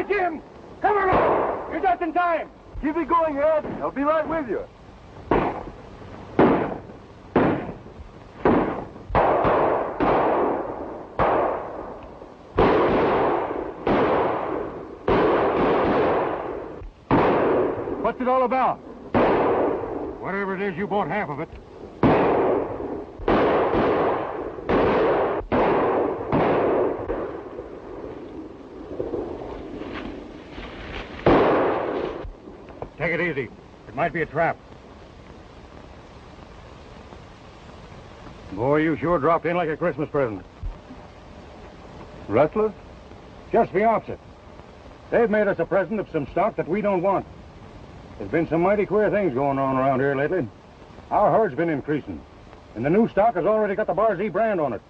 right, Jim! Come on! You're just in time! Keep it going, Ed. I'll be right with you. What's it all about? Whatever it is, you bought half of it. Take it easy. It might be a trap. Boy, you sure dropped in like a Christmas present. Rustlers? Just the opposite. They've made us a present of some stock that we don't want. There's been some mighty queer things going on around here lately. Our herd's been increasing, and the new stock has already got the Bar Z brand on it.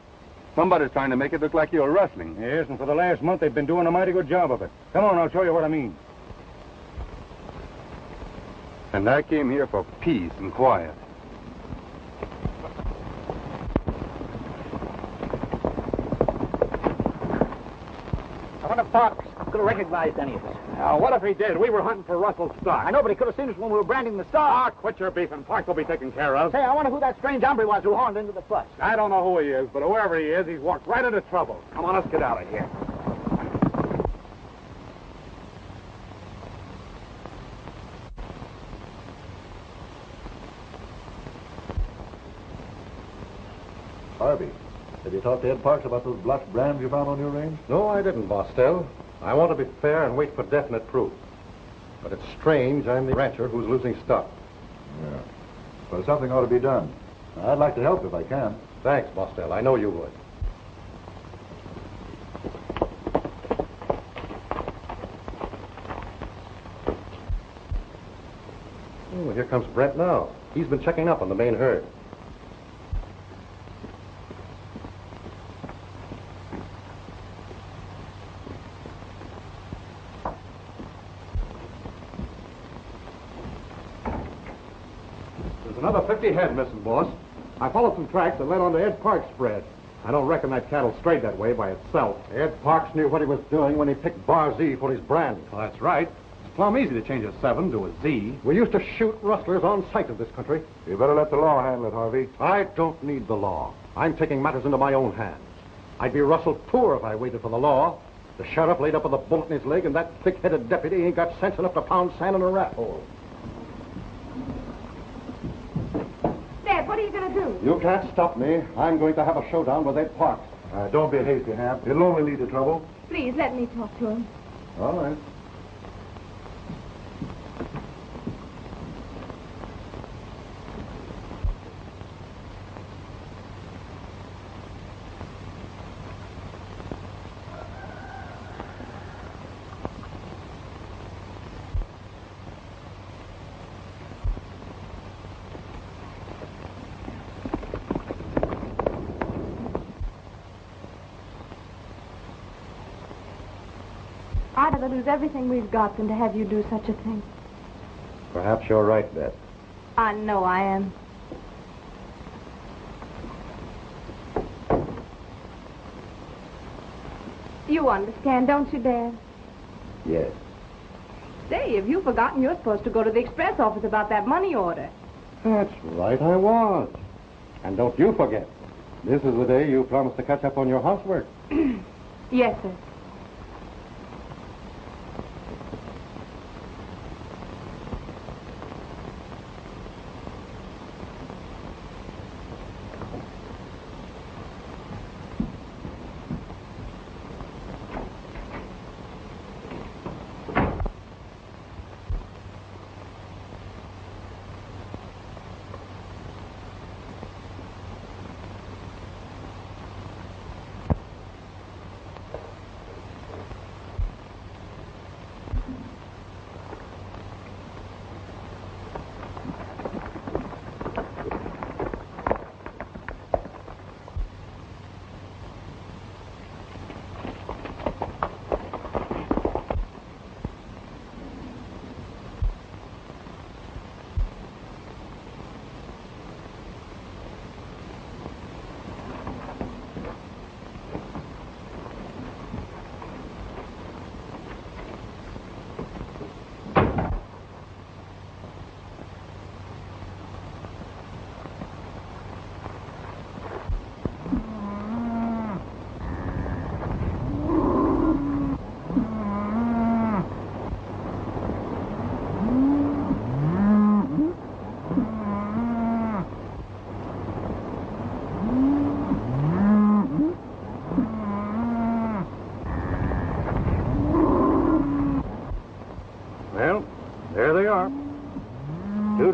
Somebody's trying to make it look like you're rustling. Yes, and for the last month they've been doing a mighty good job of it. Come on, I'll show you what I mean. And I came here for peace and quiet. I wonder if Fox could have recognized any of us. Now, what if he did? We were hunting for Russell's stock. I know, but he could have seen us when we were branding the stock. Ah, quit your beefing. Park will be taken care of. Say, I wonder who that strange hombre was who horned into the fuss. I don't know who he is, but whoever he is, he's walked right into trouble. Come on, let's get out of here. Harvey, have you talked to Ed Parks about those blotched brands you found on your range? No, I didn't, Bostel. I want to be fair and wait for definite proof. But it's strange I'm the rancher who's losing stock. Yeah. Well, something ought to be done. I'd like to help if I can. Thanks, Bostel. I know you would. Oh, here comes Brent now. He's been checking up on the main herd. Another 50 head missing, boss. I followed some tracks that led on to Ed Parks' spread. I don't reckon that cattle strayed that way by itself. Ed Parks knew what he was doing when he picked Bar Z for his brand. Well, that's right. It's plumb easy to change a 7 to a Z. We used to shoot rustlers on sight of this country. You better let the law handle it, Harvey. I don't need the law. I'm taking matters into my own hands. I'd be rustled poor if I waited for the law. The sheriff laid up with a bullet in his leg, and that thick-headed deputy ain't got sense enough to pound sand in a rat hole. Dad, what are you going to do? You can't stop me. I'm going to have a showdown with Ed Parks. Don't be hasty, Hap. It'll only lead to trouble. Please, let me talk to him. All right. I'd rather lose everything we've got than to have you do such a thing. Perhaps you're right, Beth. I know I am. You understand, don't you, Dad? Yes. Say, have you forgotten you're supposed to go to the express office about that money order? That's right, I was. And don't you forget, this is the day you promised to catch up on your housework. Yes, sir.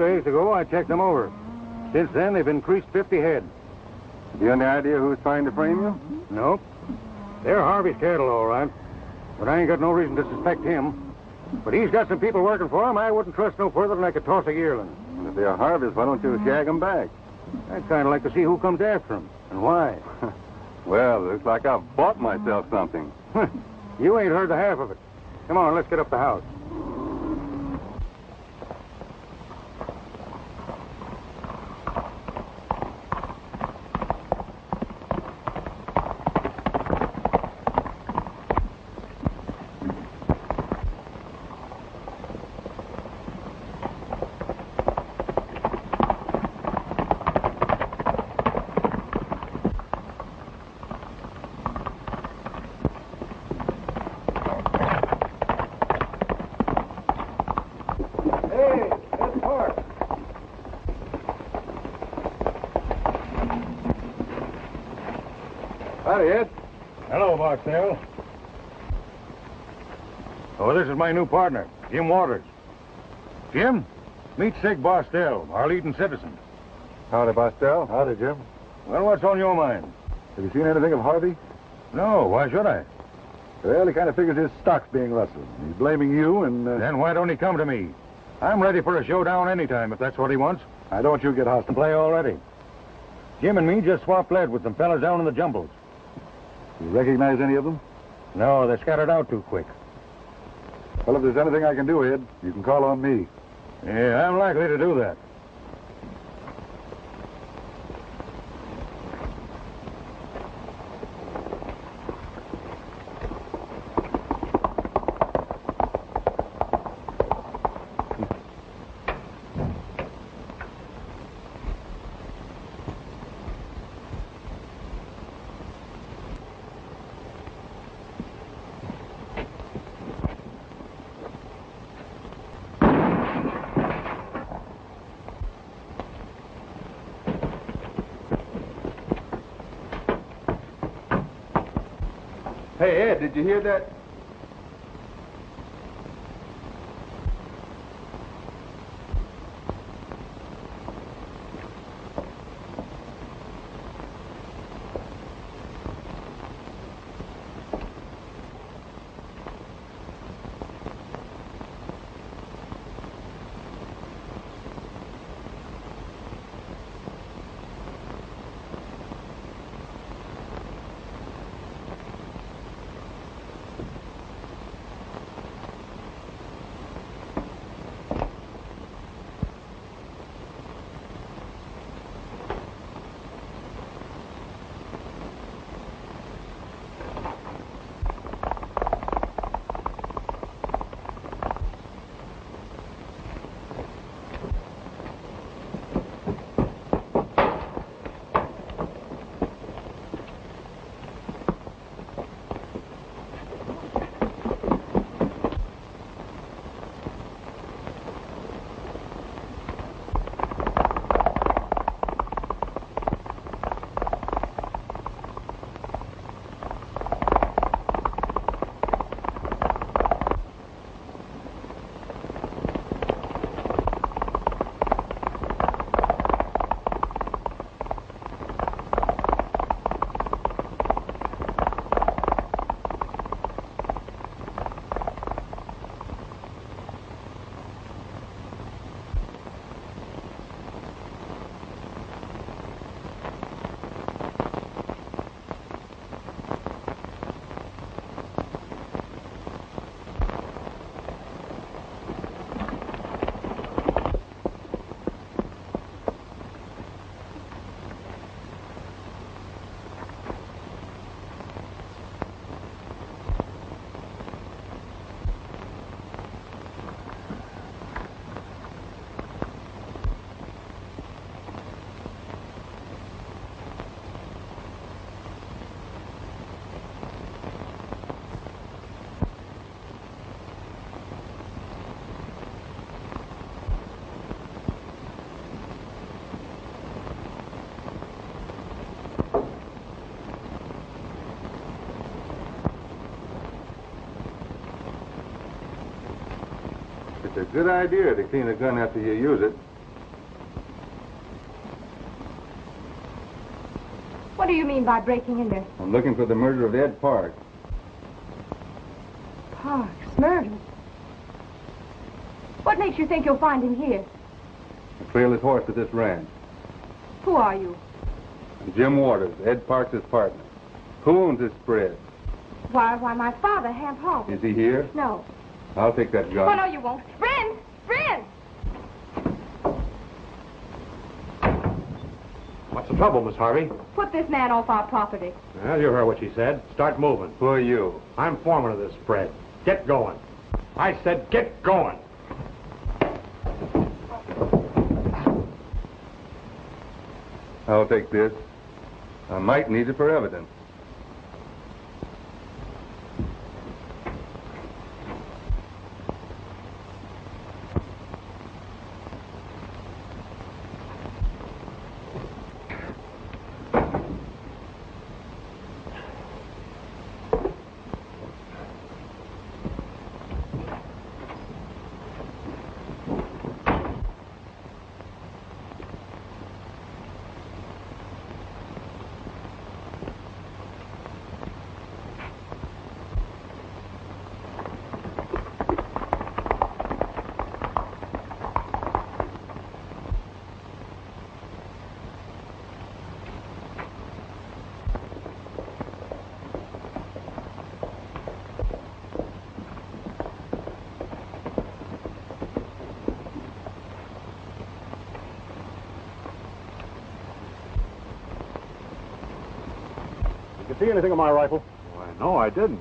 days ago, I checked them over. Since then, they've increased 50 head. Have you any idea who's trying to frame you? Nope. They're Harvey's cattle, all right. But I ain't got no reason to suspect him. But he's got some people working for him. I wouldn't trust no further than I could toss a yearling. And if they're Harvey's, why don't you shag them back? I'd kind of like to see who comes after him and why. Well, looks like I've bought myself something. You ain't heard the half of it. Come on, let's get up the house. Howdy, Ed. Hello, Barstow. Oh, this is my new partner, Jim Waters. Jim, meet Sig Barstow, our leading citizen. Howdy, Barstow. Howdy, Jim. Well, what's on your mind? Have you seen anything of Harvey? No, why should I? Well, he kind of figures his stock's being rustled. He's blaming you, and... Then why don't he come to me? I'm ready for a showdown anytime, if that's what he wants. I don't you get hostile. Play already. Jim and me just swapped lead with some fellas down in the jumbles. You recognize any of them? No, they scattered out too quick. Well, if there's anything I can do, Ed, you can call on me. Yeah, I'm likely to do that. Hey, Ed, did you hear that? It's a good idea to clean a gun after you use it. do you mean by breaking in there? I'm looking for the murder of Ed Parks. Parks, murdered. What makes you think you'll find him here? I trail his horse to this ranch. Who are you? I'm Jim Waters, Ed Parks' partner. Who owns this spread? Why, my father, Hamp Harvey. Is he here? No. I'll take that Oh, gun. no, you won't. Friend! Friend! What's the trouble, Miss Harvey? Put this man off our property. Well, you heard what she said. Start moving. Who are you? I'm foreman of this spread. Get going. I said get going. I'll take this. I might need it for evidence. See anything of my rifle? Why, no, I didn't.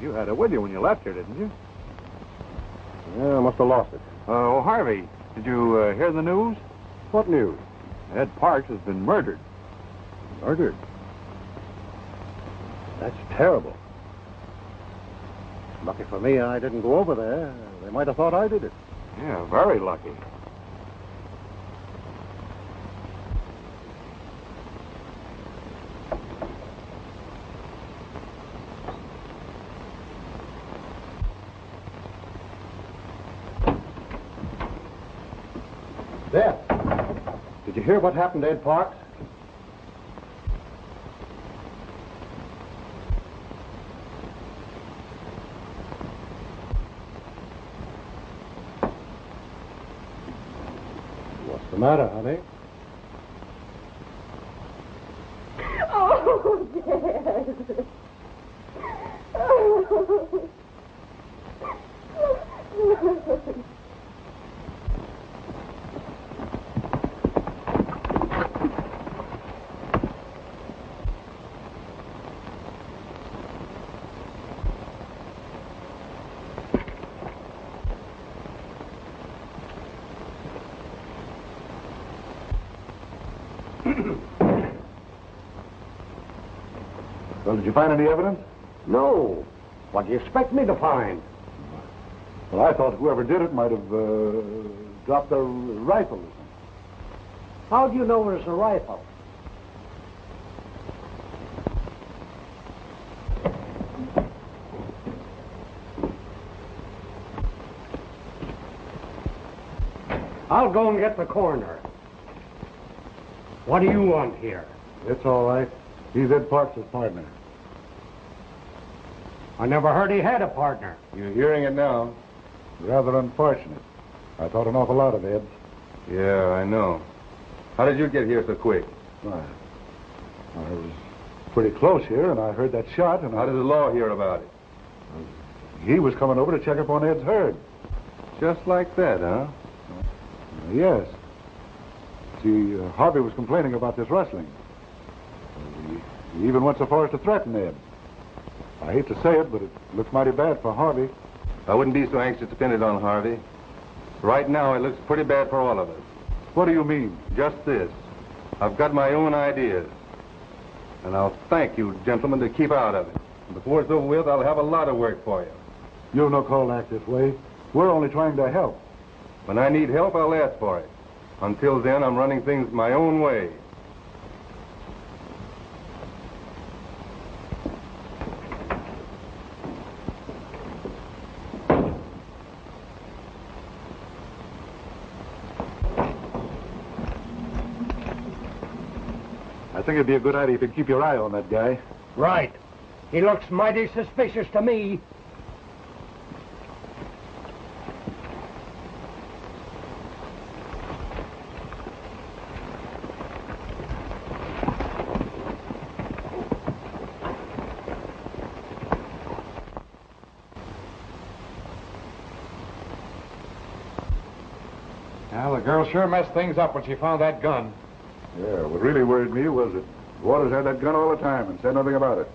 You had it with you when you left here, didn't you? Yeah, I must have lost it. Oh, Harvey, did you hear the news? What news? Ed Parks has been murdered. Murdered. That's terrible. Lucky for me, I didn't go over there. They might have thought I did it. Yeah, very lucky. There. Did you hear what happened to Ed Parks? What's the matter, honey? Oh, Dad. Oh. Well, did you find any evidence? No. What do you expect me to find? Well, I thought whoever did it might have dropped their rifle. How do you know it was a rifle? I'll go and get the coroner. What do you want here? It's all right. He's Ed Parks' partner. I never heard he had a partner. You're hearing it now. Rather unfortunate. I thought an awful lot of Ed's. Yeah, I know. How did you get here so quick? I was pretty close here, and I heard that shot, and How did the law hear about it? he was coming over to check up on Ed's herd. Just like that, huh? Yes. See, Harvey was complaining about this rustling. He even went so far as to threaten Ed. I hate to say it, but it looks mighty bad for Harvey. I wouldn't be so anxious to pin it on Harvey. Right now, it looks pretty bad for all of us. What do you mean? Just this. I've got my own ideas. And I'll thank you, gentlemen, to keep out of it. Before it's over with, I'll have a lot of work for you. You've no call to act this way. We're only trying to help. When I need help, I'll ask for it. Until then, I'm running things my own way. That's think it'd be a good idea if you'd keep your eye on that guy. Right. He looks mighty suspicious to me. Well, the girl sure messed things up when she found that gun. Yeah, what really worried me was that Waters had that gun all the time and said nothing about it.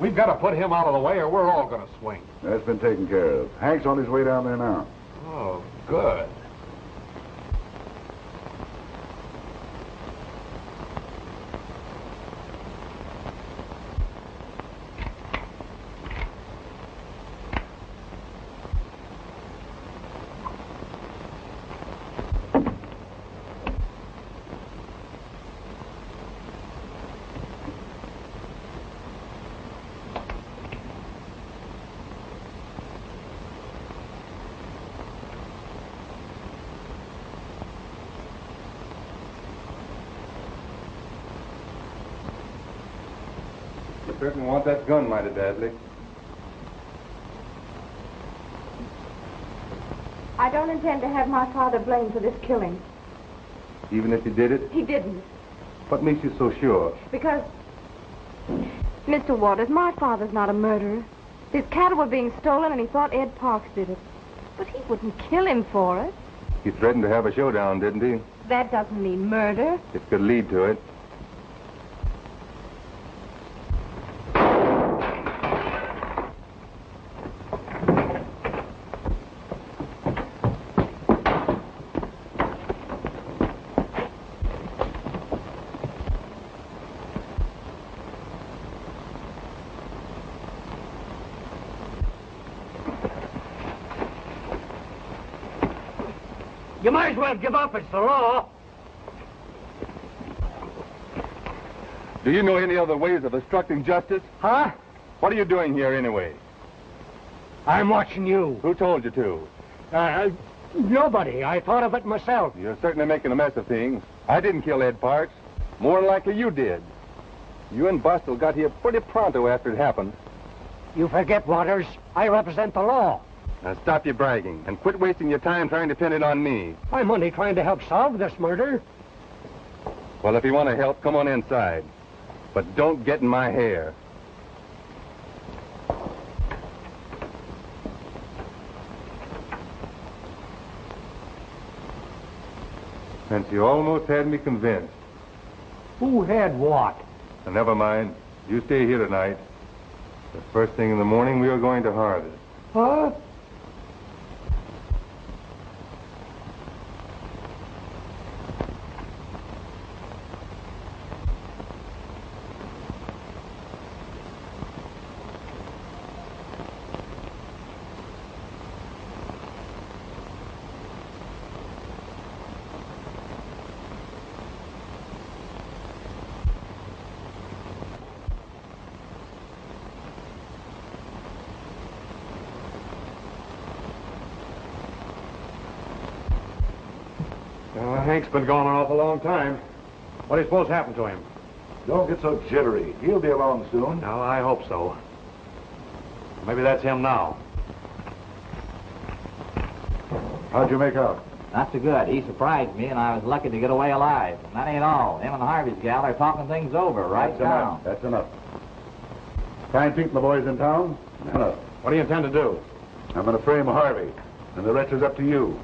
We've got to put him out of the way or we're all going to swing. That's been taken care of. Hank's on his way down there now. Oh, good. You certainly want that gun mighty badly. I don't intend to have my father blamed for this killing. Even if you did it? He didn't. What makes you so sure? Because, Mr. Waters, my father's not a murderer. His cattle were being stolen and he thought Ed Parks did it. But he wouldn't kill him for it. He threatened to have a showdown, didn't he? That doesn't mean murder. It could lead to it. You might as well give up. It's the law. Do you know any other ways of obstructing justice? Huh? What are you doing here anyway? I'm watching you. Who told you to? Nobody. I thought of it myself. You're certainly making a mess of things. I didn't kill Ed Parks. More than likely you did. You and Bustle got here pretty pronto after it happened. You forget, Waters. I represent the law. Now stop your bragging and quit wasting your time trying to pin it on me. I'm only trying to help solve this murder. Well, if you want to help, come on inside. But don't get in my hair. Since you almost had me convinced. Who had what? Now, never mind. You stay here tonight. The first thing in the morning, we are going to harvest. Huh? Hank's been gone an awful long time. What do you suppose happened to him? Don't get so jittery. He'll be along soon. No, I hope so. Maybe that's him now. How'd you make out? Not so good. He surprised me, and I was lucky to get away alive. And that ain't all. Him and Harvey's gal are talking things over right That's now. enough. That's enough. Find Pete and the boys in town? Enough. What do you intend to do? I'm going to frame Harvey, and the rest is up to you.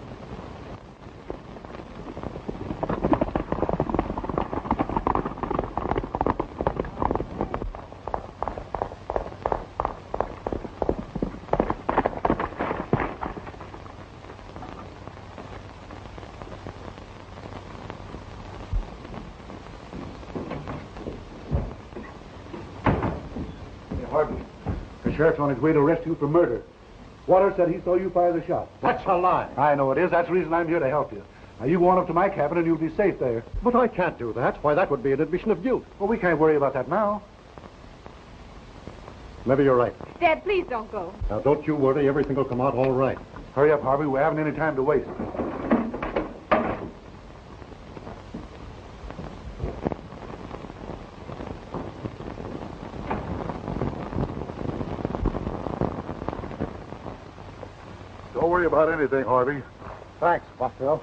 Harvey, the sheriff's on his way to arrest you for murder. Waters said he saw you fire the shot. That's a lie. I know it is. That's the reason I'm here to help you. Now, you go on up to my cabin and you'll be safe there. But I can't do that. Why, that would be an admission of guilt. Well, we can't worry about that now. Maybe you're right. Dad, please don't go. Now, don't you worry. Everything will come out all right. Hurry up, Harvey. We haven't any time to waste. worry about anything, Harvey. Thanks, Boswell.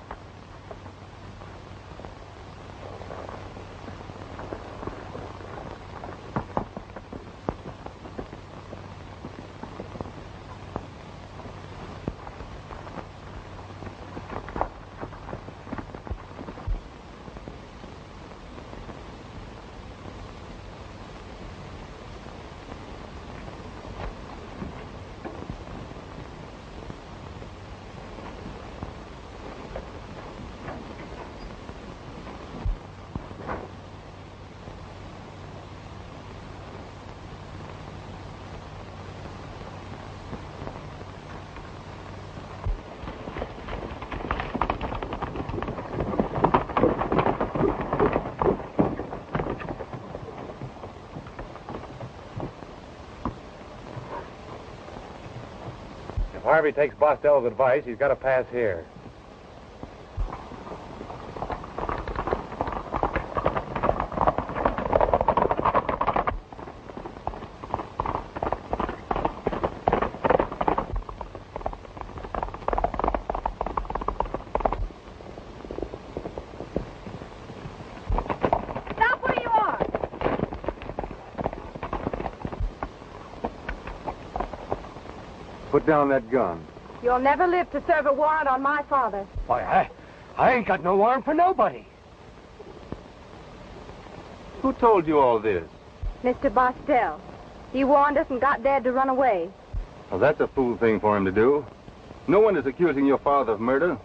If Harvey takes Bostel's advice, he's got to pass here. Stop where you are. Put down that gun. You'll never live to serve a warrant on my father. Why, I ain't got no warrant for nobody. Who told you all this? Mr. Bostel. He warned us and got Dad to run away. Well, that's a fool thing for him to do. No one is accusing your father of murder.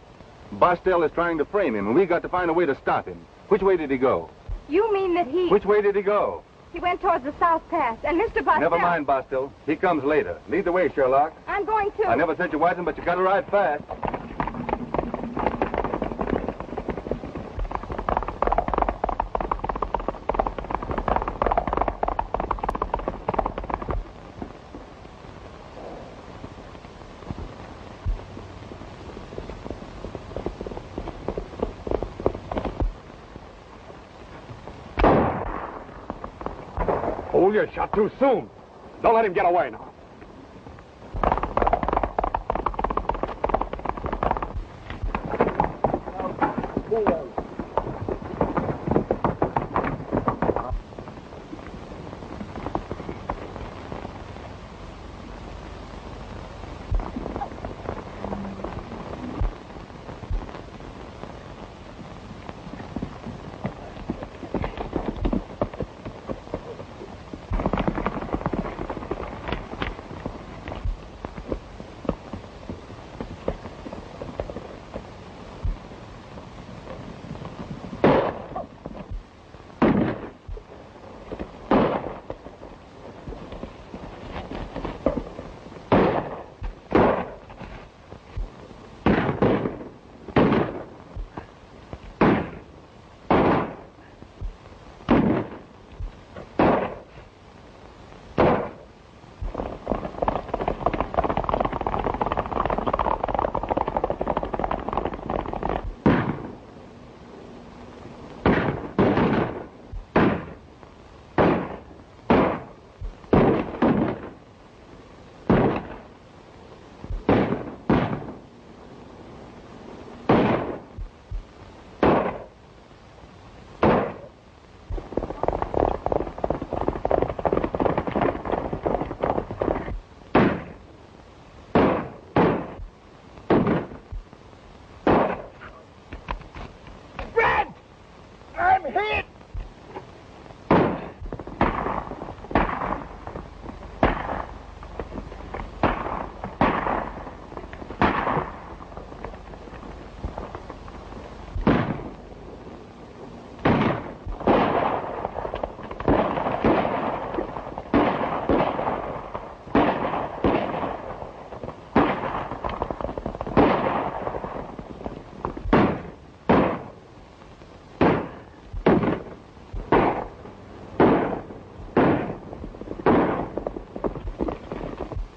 Bostel is trying to frame him, and we got to find a way to stop him. Which way did he go? You mean that he... Which way did he go? He went towards the South Pass, and Mr. Bostel... Never mind, Bostel. He comes later. Lead the way, Sherlock. I'm going to... I never sent you watching, but you gotta ride fast. Oh, you shot too soon. Don't let him get away now.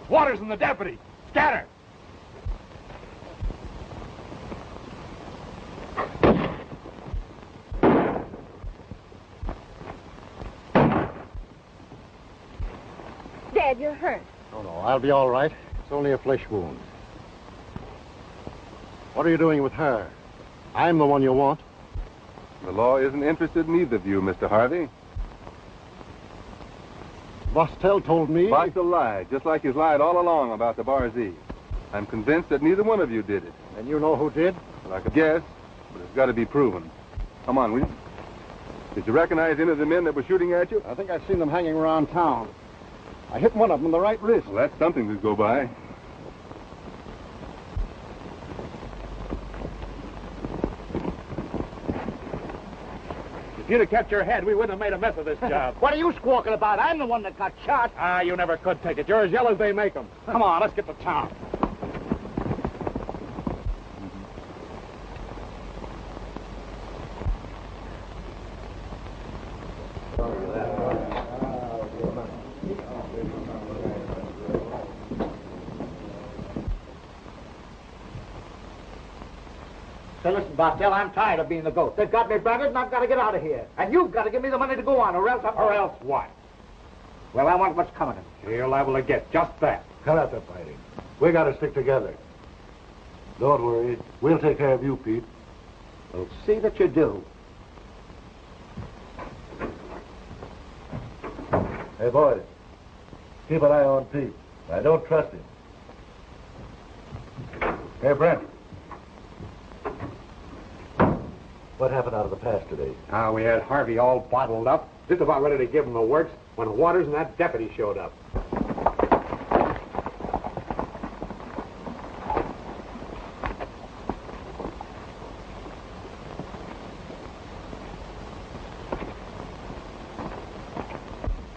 Waters and the deputy. Scatter! Dad, you're hurt. Oh, no, I'll be all right. It's only a flesh wound. What are you doing with her? I'm the one you want. The law isn't interested in either of you, Mr. Harvey. Vostell told me... Vostell lied, just like he's lied all along about the Barzee. I'm convinced that neither one of you did it. And you know who did? Well, I could guess, but it's got to be proven. Come on, will you? Did you recognize any of the men that were shooting at you? I think I've seen them hanging around town. I hit one of them in the right wrist. Well, that's something to go by. If you'd have kept your head, we wouldn't have made a mess of this job. What are you squawking about? I'm the one that got shot. Ah, you never could take it. You're as yellow as they make them. Come on, let's get to town. Say, listen, Vostell, I'm tired of being the goat. They've got me branded, and I've got to get out of here. And you've got to give me the money to go on, or else Or else what? Well, I want what's coming to me. You're liable to get just that. Cut out the fighting. We got to stick together. Don't worry. We'll take care of you, Pete. Well, see that you do. Hey, boys. Keep an eye on Pete. I don't trust him. Hey, Brent. What happened out of the pass today? Ah, we had Harvey all bottled up, just about ready to give him the works, when Waters and that deputy showed up.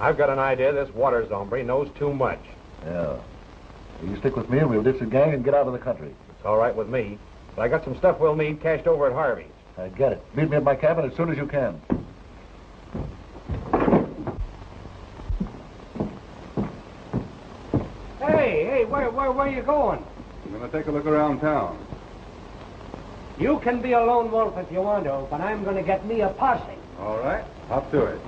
I've got an idea this Waters hombre knows too much. Yeah. You stick with me and we'll ditch the gang and get out of the country. It's all right with me, but I got some stuff we'll need cashed over at Harvey's. I get it. Meet me at my cabin as soon as you can. Hey, where are you going? I'm going to take a look around town. You can be a lone wolf if you want to, but I'm going to get me a posse. All right, up to it.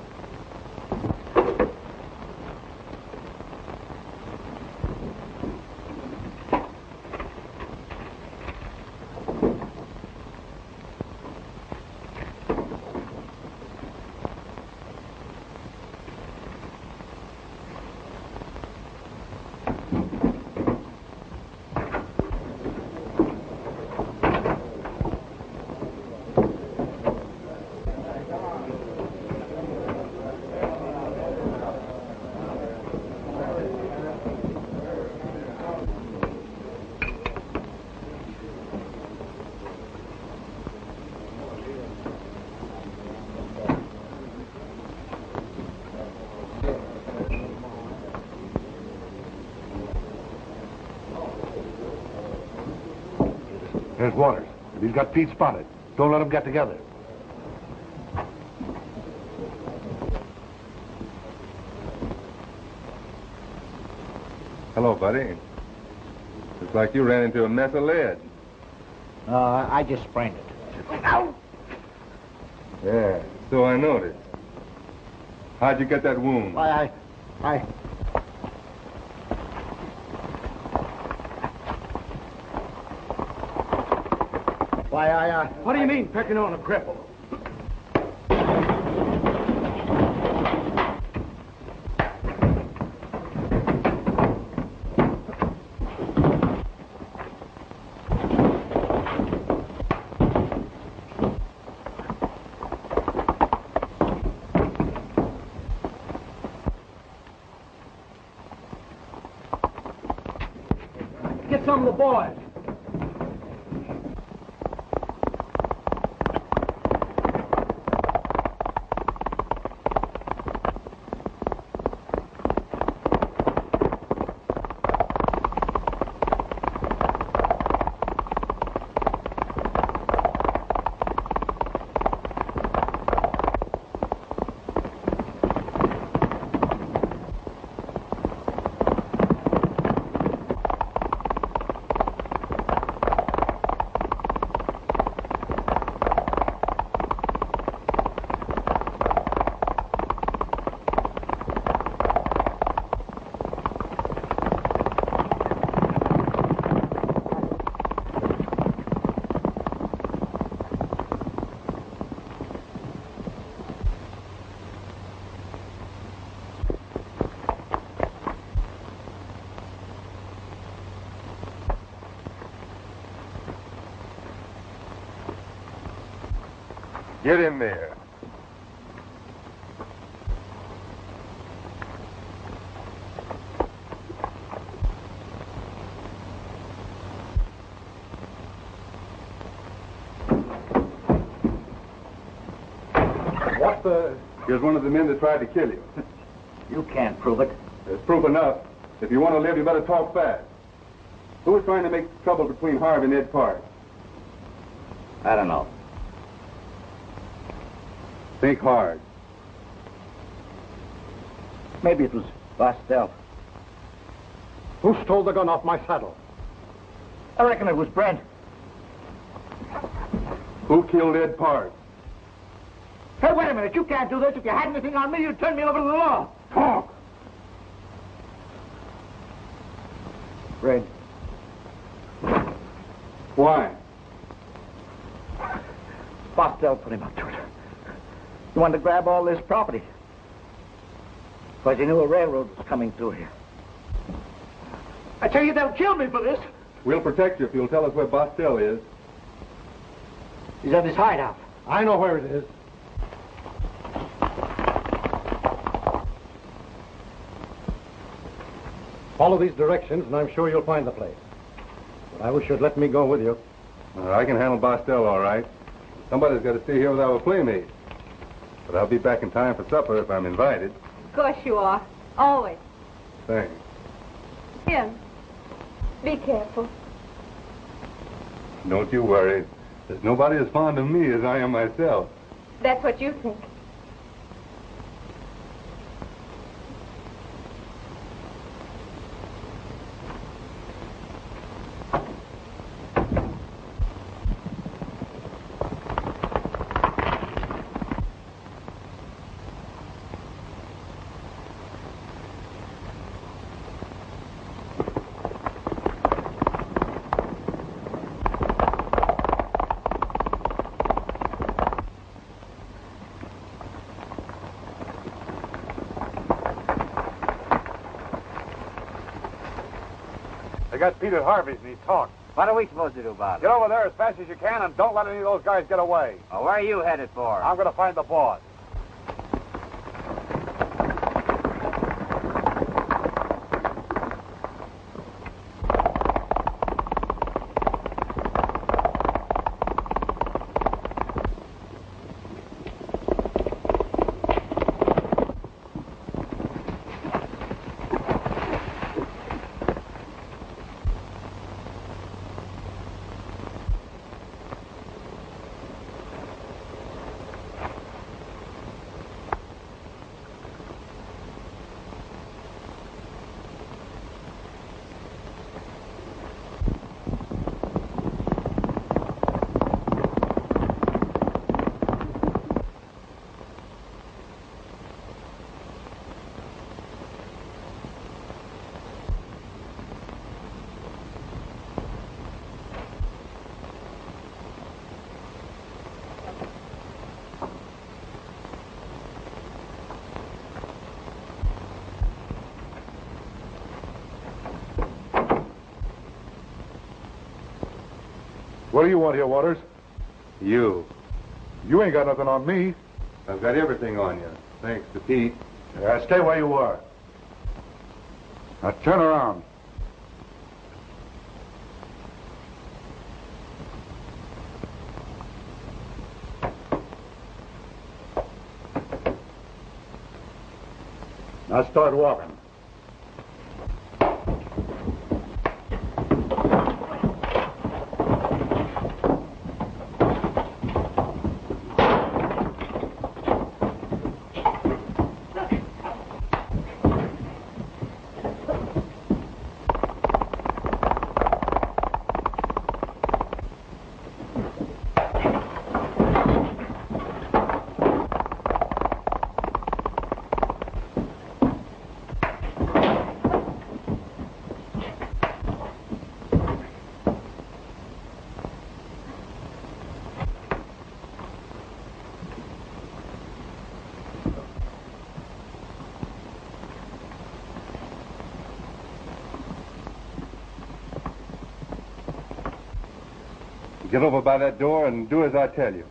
There's Waters. He's got Pete spotted. Don't let them get together. Hello, buddy. Looks like you ran into a mess of lead. I just sprained it. Yeah, so I noticed. How'd you get that wound? Why, What do you mean, picking on a cripple? get some of the boys. Get in there. What the... Here's one of the men that tried to kill you. You can't prove it. There's proof enough. If you want to live, you better talk fast. Who was trying to make trouble between Harvey and Ed Park? I don't know. Think hard. Maybe it was Bostel. Who stole the gun off my saddle? I reckon it was Brent. Who killed Ed Park? Hey, wait a minute. You can't do this. If you had anything on me, you'd turn me over to the law. Talk! Brent. Why? Bostel put him up to it. He wanted to grab all this property. Because he knew a railroad was coming through here. I tell you, they'll kill me for this. We'll protect you if you'll tell us where Bostel is. He's at his hideout. I know where it is. Follow these directions, and I'm sure you'll find the place. But I wish you'd let me go with you. I can handle Bostel all right. Somebody's got to stay here with our playmate. But I'll be back in time for supper if I'm invited. Of course you are. Always. Thanks. Jim, be careful. Don't you worry. There's nobody as fond of me as I am myself. That's what you think. They got Pete at Harvey's and he talked. What are we supposed to do about it? Get over there as fast as you can and don't let any of those guys get away. Oh, where are you headed for? I'm going to find the boss. What do you want here, Waters? You. You ain't got nothing on me. I've got everything on you. Thanks to Pete. Yeah, stay where you are. Now turn around. Now start walking. Get over by that door and do as I tell you.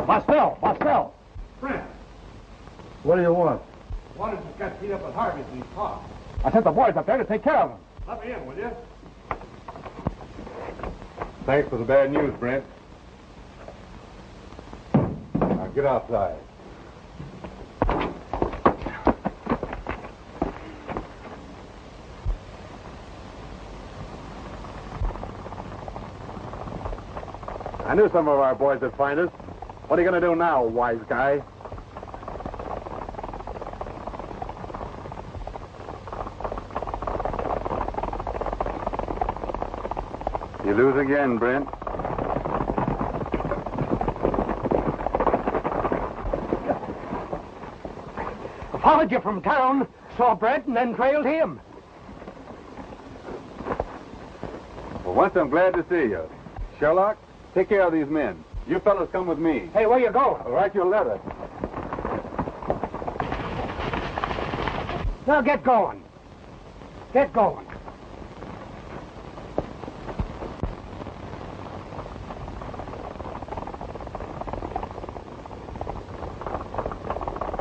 Boswell. Brent, What do you want? Waters has got beat up with Harvey's and he's talked. I sent the boys up there to take care of him. Let me in, will you? Thanks for the bad news, Brent. Now get outside. I knew some of our boys would find us. What are you going to do now, wise guy? You lose again, Brent. Followed you from town, saw Brent, and then trailed him. For once, I'm glad to see you. Sherlock, take care of these men. You fellas come with me. Hey, where you going? I'll write you a letter. Now get going. Get going.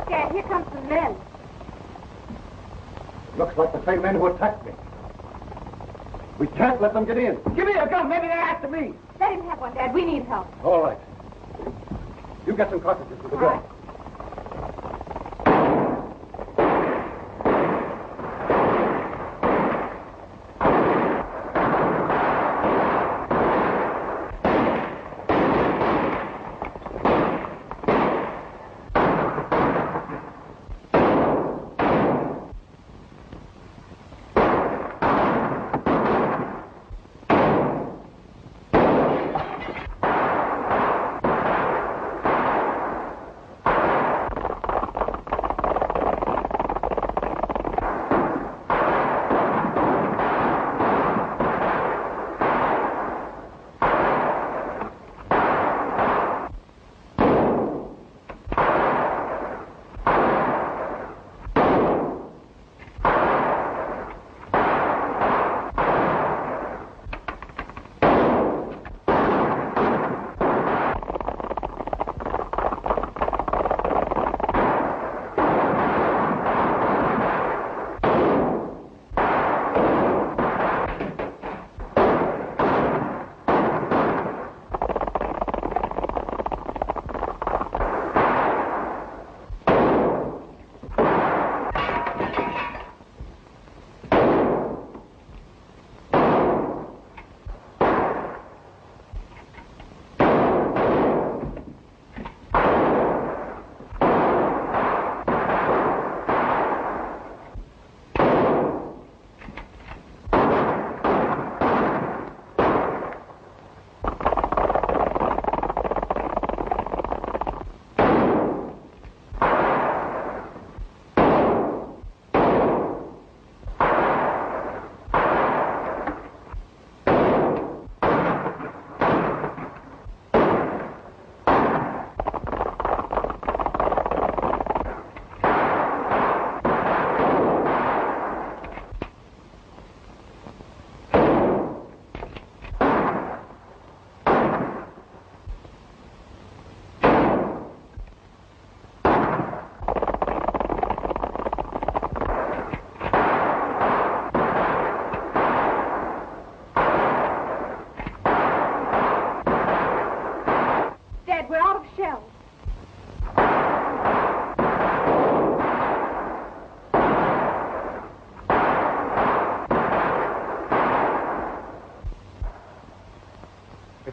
Dad, here comes some men. Looks like the same men who attacked me. We can't let them get in. Give me a gun. Maybe they're after me. Let him have one, Dad. We need help. All right. You get some cartridges for the All gun. right.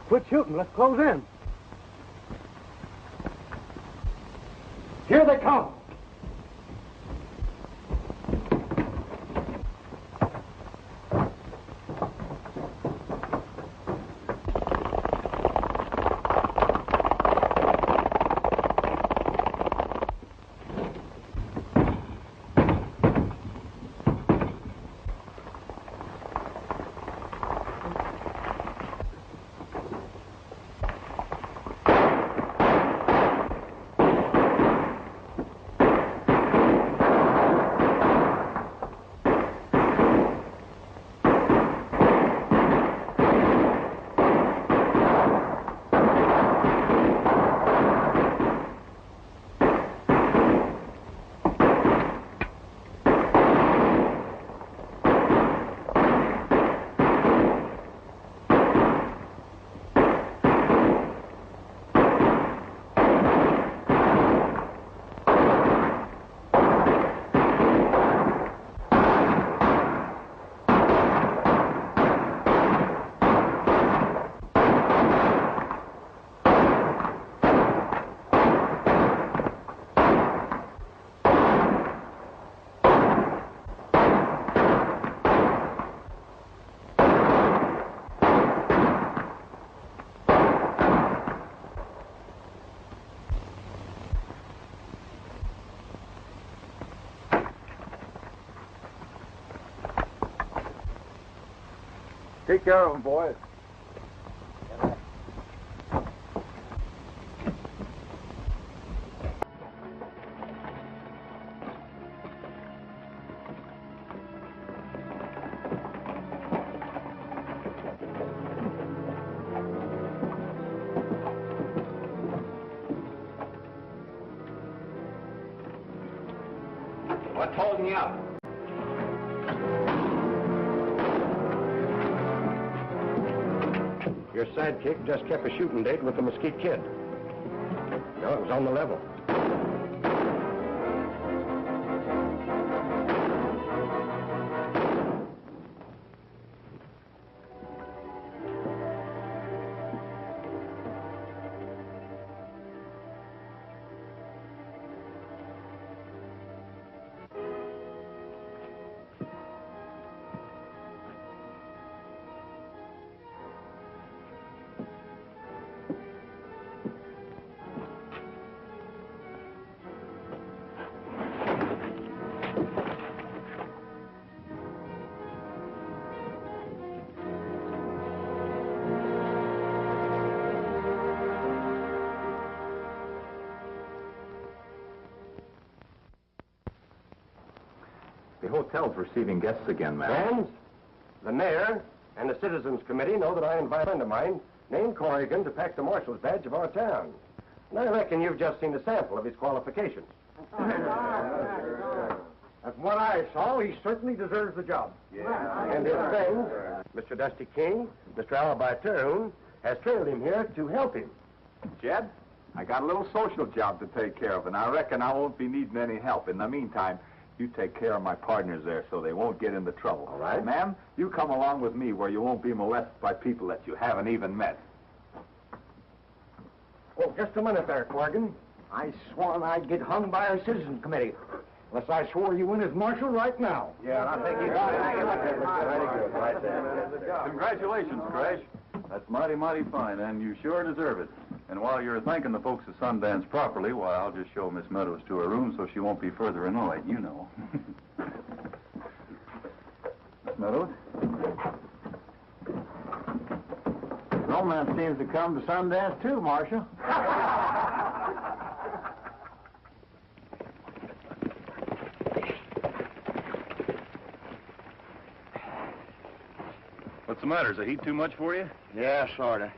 Quit shooting. Let's close in. Here they come. Take care of them, boys. What's holding you up? Your sidekick just kept a shooting date with the Mesquite Kid. No, it was on the level. The hotel's receiving guests again, ma'am. And the mayor and the citizens committee know that I invite a friend of mine named Corrigan to pack the marshal's badge of our town. And I reckon you've just seen a sample of his qualifications. That's what I saw. He certainly deserves the job. And his friend, Mr. Dusty King, Mr. Alibi Terhune, has trailed him here to help him. Jed, I got a little social job to take care of, and I reckon I won't be needing any help. In the meantime, you take care of my partners there so they won't get into trouble. All right. Ma'am, you come along with me where you won't be molested by people that you haven't even met. Oh, just a minute there, Corrigan. I sworn I'd get hung by our citizen committee. Unless I swore you in as marshal right now. Yeah, I think he's very good right there. Congratulations, Crash. That's mighty, mighty fine, and you sure deserve it. And while you're thanking the folks at Sundance properly, why, I'll just show Miss Meadows to her room so she won't be further annoyed, you know. Miss Meadows? Romance seems to come to Sundance, too, Marshal. What's the matter? Is the heat too much for you? Yeah, sorta.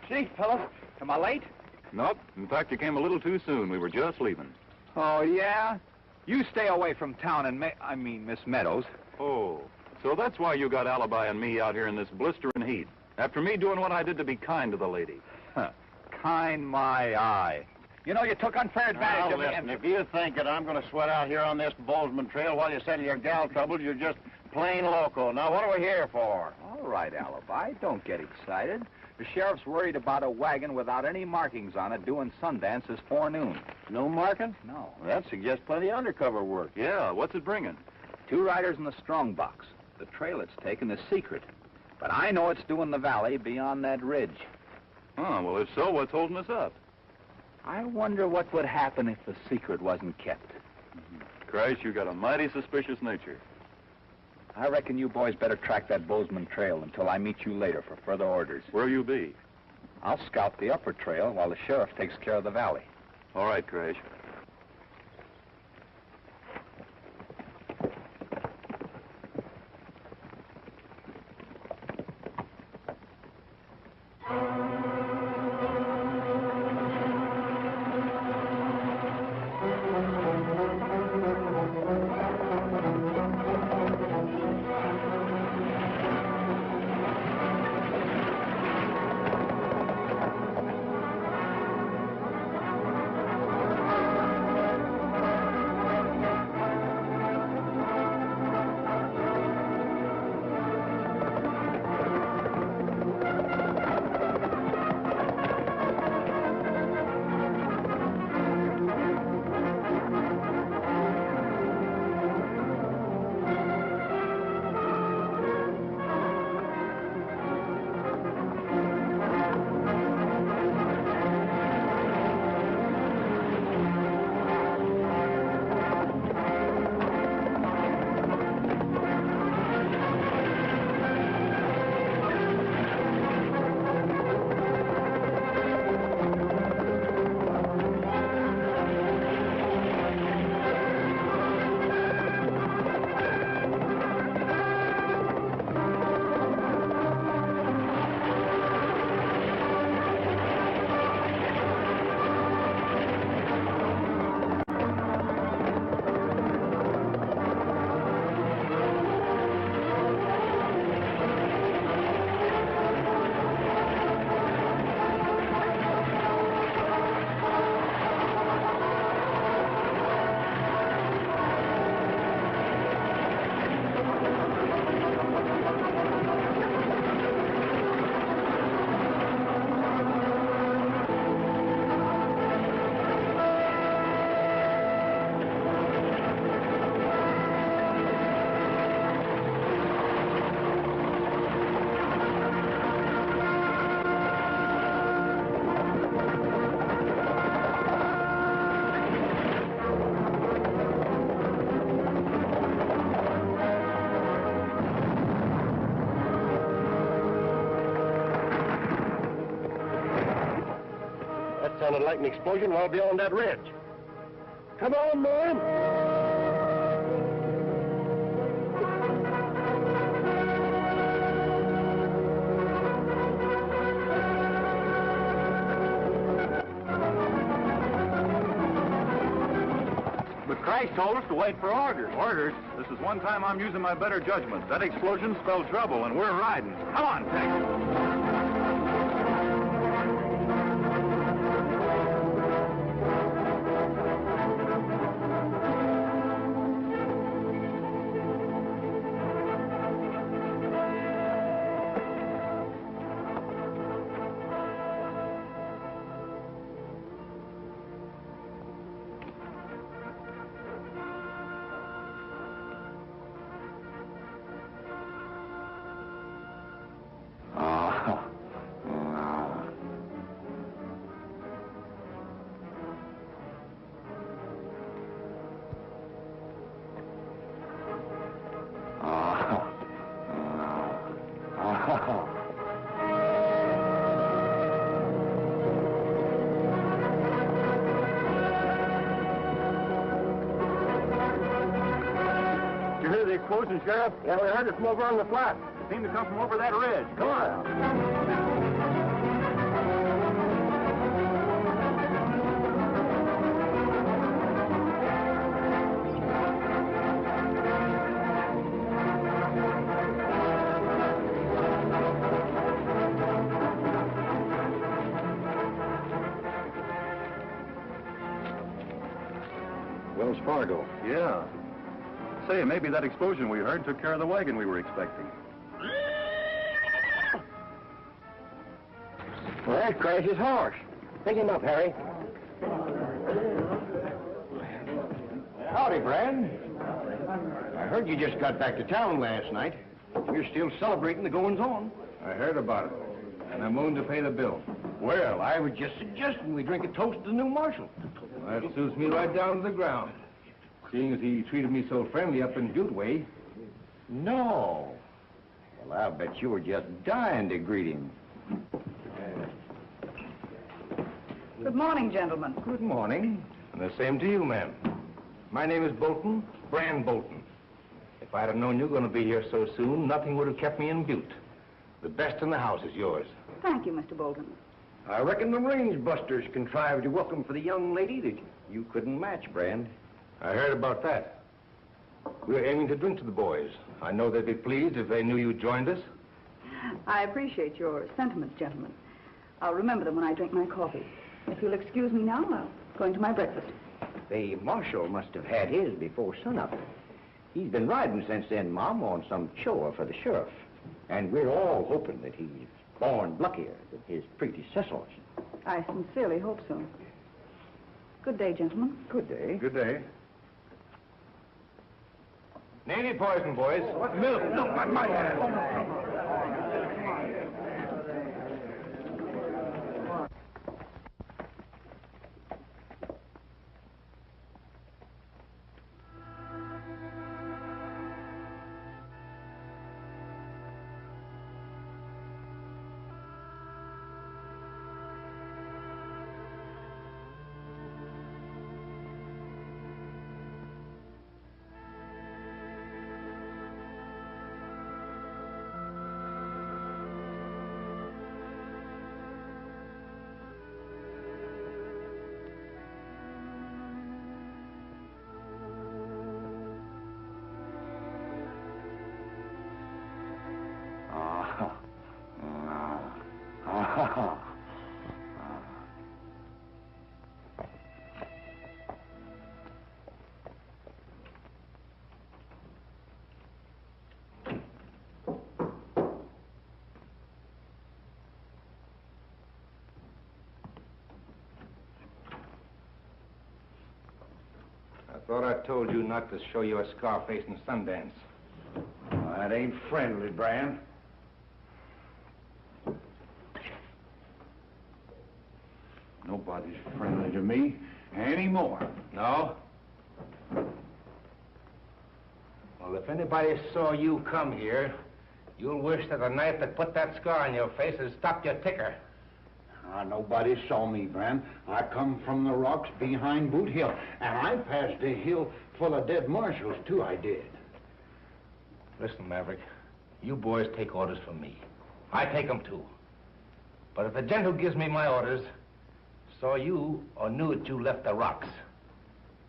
See, fellas, am I late? Nope. In fact, you came a little too soon. We were just leaving. Oh, yeah? You stay away from town and Miss Meadows. Oh, so that's why you got Alibi and me out here in this blistering heat. After me doing what I did to be kind to the lady. Huh. Kind my eye. You know, you took unfair advantage of me. Listen, if you think that I'm going to sweat out here on this Bozeman Trail while you settle your gal troubles, you're just plain loco. Now, what are we here for? All right, Alibi, don't get excited. The sheriff's worried about a wagon without any markings on it doing Sundance this forenoon. No marking? No. Well, that suggests plenty of undercover work. Yeah, what's it bringing? 2 riders in the strong box. The trail it's taken is secret. But I know it's doing the valley beyond that ridge. Oh, well, if so, what's holding us up? I wonder what would happen if the secret wasn't kept. Christ, you got a mighty suspicious nature. I reckon you boys better track that Bozeman trail until I meet you later for further orders. Where'll you be? I'll scout the upper trail while the sheriff takes care of the valley. All right, Crash. Sounded like an explosion well beyond that ridge. Come on, man. But Christ told us to wait for orders. Orders? This is one time I'm using my better judgment. That explosion spelled trouble, and we're riding. Come on, Tex. You hear the explosion, Sheriff? Yeah, we heard it from over on the flat. It seemed to come from over that ridge. Come on. Wells Fargo. Yeah. Say, maybe that explosion we heard took care of the wagon we were expecting. Well, that crash is harsh. Pick him up, Harry. Howdy, Brand. I heard you just got back to town last night. You're still celebrating the goings-on. I heard about it, and I'm willing to pay the bill. Well, I was just suggesting we drink a toast to the new marshal. That suits me right down to the ground. Seeing as he treated me so friendly up in Butte way. No. Well, I bet you were just dying to greet him. Good morning, gentlemen. Good morning. And the same to you, ma'am. My name is Bolton, Brand Bolton. If I'd have known you were going to be here so soon, nothing would have kept me in Butte. The best in the house is yours. Thank you, Mr. Bolton. I reckon the range busters contrived a welcome for the young lady that you couldn't match, Brand. I heard about that. We're aiming to drink to the boys. I know they'd be pleased if they knew you joined us. I appreciate your sentiments, gentlemen. I'll remember them when I drink my coffee. If you'll excuse me now, I'll go into my breakfast. The marshal must have had his before sunup. He's been riding since then, Mom, on some chore for the sheriff. And we're all hoping that he's born luckier than his predecessors. I sincerely hope so. Good day, gentlemen. Good day. Good day. Nanny poison, boys. Milk. Look, my hand. I thought I told you not to show you a scar face in Sundance. That ain't friendly, Brand. Nobody's friendly to me anymore. No? Well, if anybody saw you come here, you'll wish that the knife that put that scar on your face had stopped your ticker. Nobody saw me, Bran. I come from the rocks behind Boot Hill, and I passed a hill full of dead marshals, too, I did. Listen, Maverick, you boys take orders from me. I take them, too. But if the gent who gives me my orders saw you or knew that you left the rocks,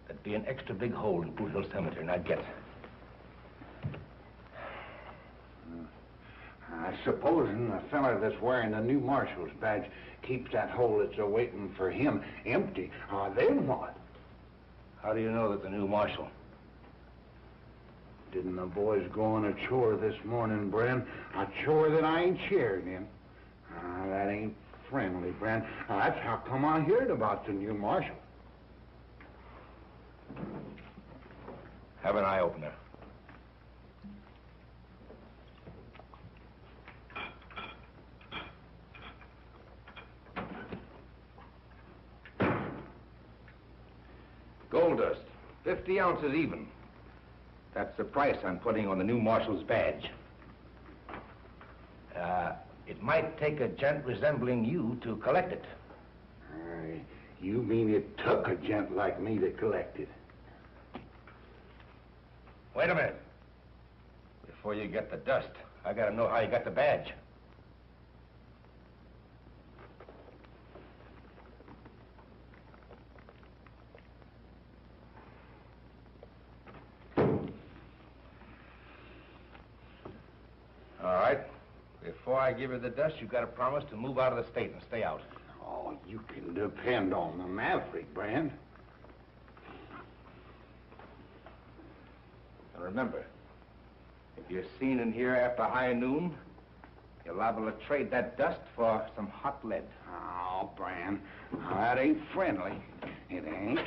there'd be an extra big hole in Boot Hill Cemetery, and I'd get it. I supposing the fella that's wearing the new marshal's badge keeps that hole that's a-waiting for him empty. Then what? How do you know that the new marshal? Didn't the boys go on a chore this morning, Bran? A chore that I ain't shared in. That ain't friendly, Bran. That's how come I heard about the new marshal. Have an eye opener. Gold dust, 50 ounces even. That's the price I'm putting on the new marshal's badge. It might take a gent resembling you to collect it. You mean it took a gent like me to collect it? Wait a minute. Before you get the dust, I gotta know how you got the badge. All right. Before I give you the dust, you gotta promise to move out of the state and stay out. Oh, you can depend on the Maverick, Bran. And remember, if you're seen in here after high noon, you're liable to trade that dust for some hot lead. Oh, Bran, that ain't friendly. It ain't.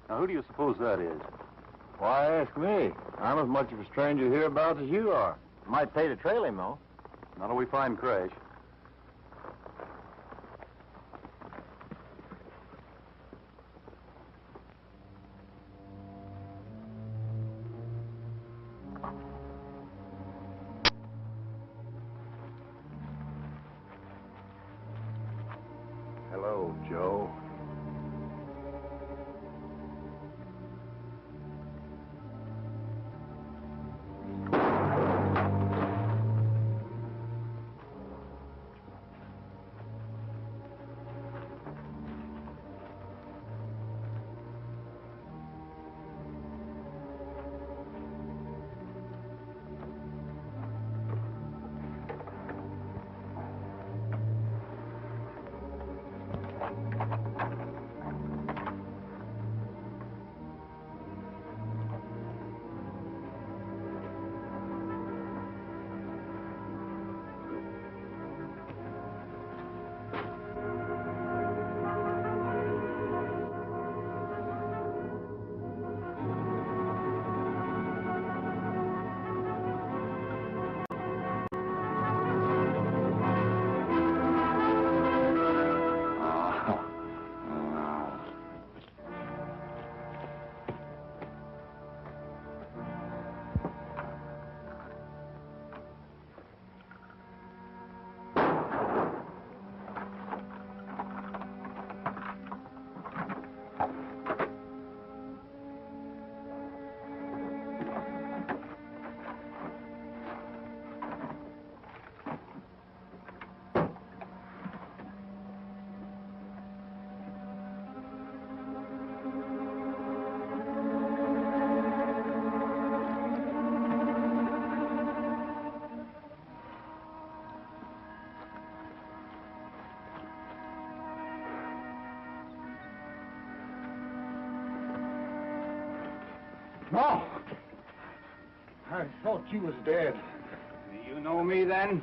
Now, who do you suppose that is? Why, ask me. I'm as much of a stranger hereabouts as you are. Might pay to trail him, though. Not till we find Crash. Hello, Joe. No! I thought you was dead. You know me then?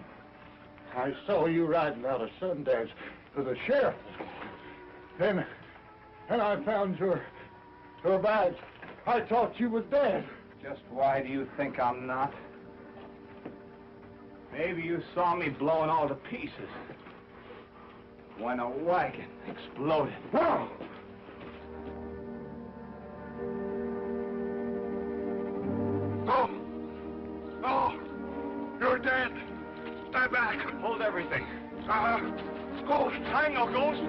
I saw you riding out of Sundance to the sheriff. Then I found your badge. I thought you was dead. Just why do you think I'm not? Maybe you saw me blowing all to pieces. when a wagon exploded. No! No! No! You're dead! Stay back! Hold everything. Ghost! I know Ghost!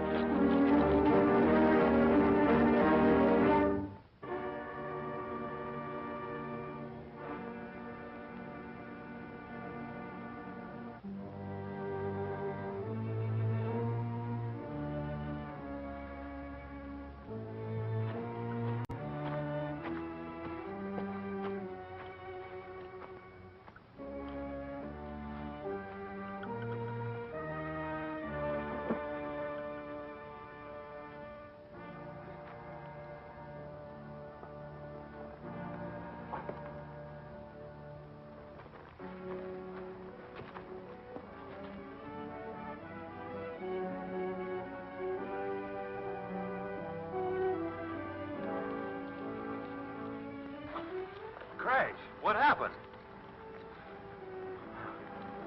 Crash, what happened?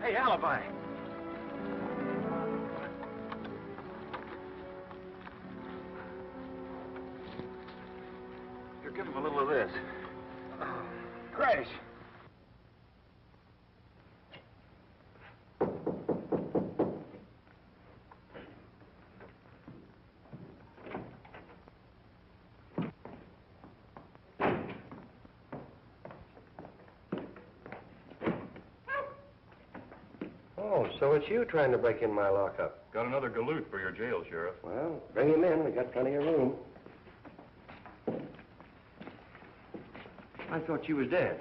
Hey, Alibi. Here, give him a little of this. Crash. Oh, so it's you trying to break in my lockup. Got another galoot for your jail, Sheriff. Well, bring him in. We got plenty of room. I thought you was dead.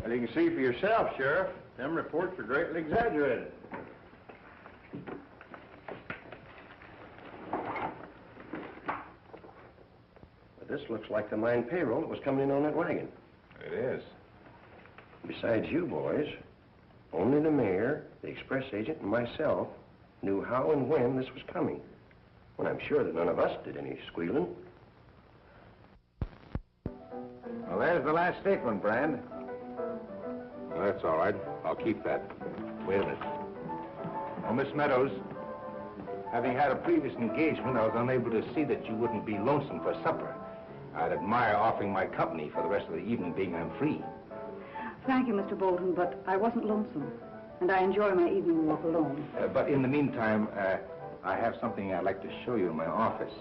Well, you can see for yourself, Sheriff. Them reports are greatly exaggerated. But this looks like the mine payroll that was coming in on that wagon. It is. Besides you boys, only the mayor, the express agent, and myself knew how and when this was coming. Well, I'm sure that none of us did any squealing. Well, there's the last statement, Brand. Well, that's all right. I'll keep that. Wait a minute. Oh, Miss Meadows, having had a previous engagement, I was unable to see that you wouldn't be lonesome for supper. I'd admire offering my company for the rest of the evening, being I'm free. Thank you, Mr. Bolton, but I wasn't lonesome, and I enjoy my evening walk alone. But in the meantime, I have something I'd like to show you in my office.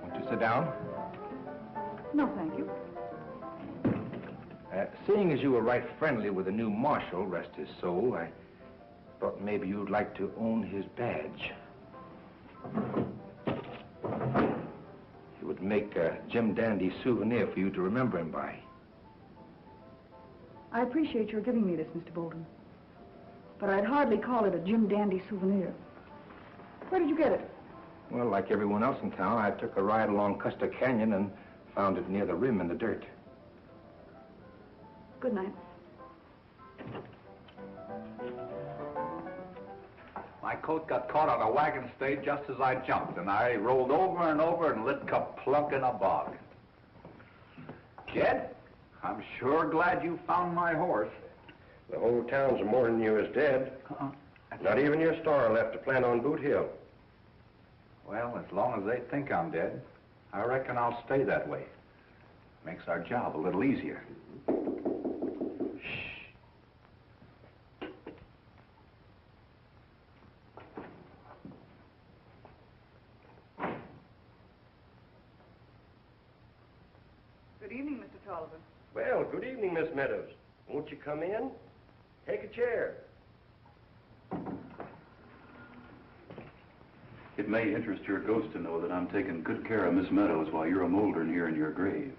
Won't you sit down? No, thank you. Seeing as you were right friendly with the new marshal, rest his soul, I thought maybe you'd like to own his badge. It would make a Jim Dandy souvenir for you to remember him by. I appreciate your giving me this, Mr. Bolton, but I'd hardly call it a Jim Dandy souvenir. Where did you get it? Well, like everyone else in town, I took a ride along Custer Canyon and found it near the rim in the dirt. Good night. My coat got caught on a wagon stay just as I jumped, and I rolled over and over and lit plunk in a bog. Jed, I'm sure glad you found my horse. The whole town's mourning you as dead. Not even your star left to plant on Boot Hill. Well, as long as they think I'm dead, I reckon I'll stay that way. Makes our job a little easier. Good evening, Mr. Tolliver. Well, good evening, Miss Meadows. Won't you come in? Take a chair. It may interest your ghost to know that I'm taking good care of Miss Meadows while you're a moldering here in your grave.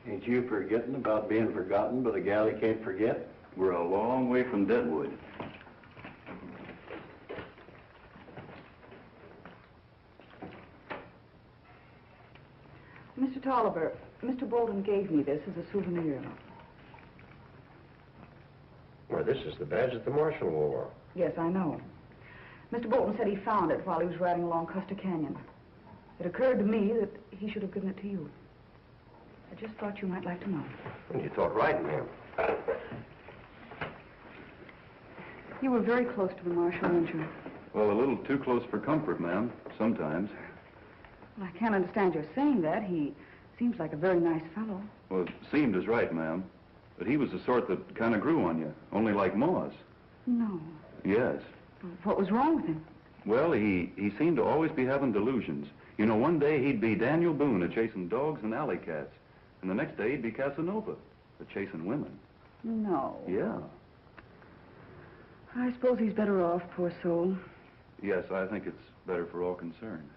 Ain't you forgetting about being forgotten by the gal you can't forget? We're a long way from Deadwood. Mr. Tolliver, Mr. Bolton gave me this as a souvenir. Well, this is the badge that the marshal wore. Yes, I know. Mr. Bolton said he found it while he was riding along Custer Canyon. It occurred to me that he should have given it to you. I just thought you might like to know. And you thought right, ma'am. You were very close to the marshal, weren't you? Well, a little too close for comfort, ma'am, sometimes. Well, I can't understand your saying that. He seems like a very nice fellow. Well, seemed is right, ma'am. But he was the sort that kind of grew on you, only like moss. No. Yes. What was wrong with him? Well, he seemed to always be having delusions. You know, one day he'd be Daniel Boone a-chasing dogs and alley cats. And the next day he'd be Casanova a-chasing women. No. Yeah. I suppose he's better off, poor soul. Yes, I think it's better for all concerned.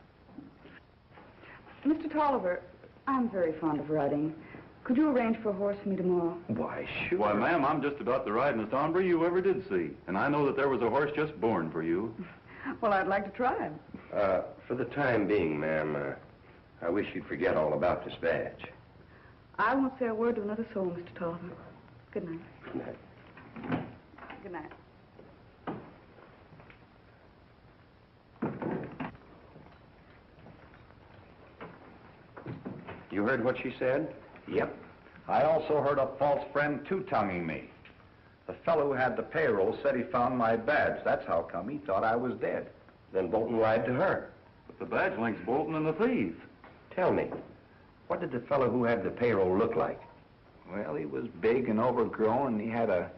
Mr. Tolliver, I'm very fond of riding. Could you arrange for a horse for me tomorrow? Why, sure. Why, ma'am, I'm just about the ridingest hombre you ever did see. And I know that there was a horse just born for you. Well, I'd like to try him. For the time being, ma'am, I wish you'd forget all about this badge. I won't say a word to another soul, Mr. Tolliver. Good night. Good night. Good night. You heard what she said? Yep. I also heard a false friend two-tonguing me. The fellow who had the payroll said he found my badge. That's how come he thought I was dead. Then Bolton lied to her. But the badge links Bolton and the thief. Tell me, what did the fellow who had the payroll look like? Well, he was big and overgrown, and he had a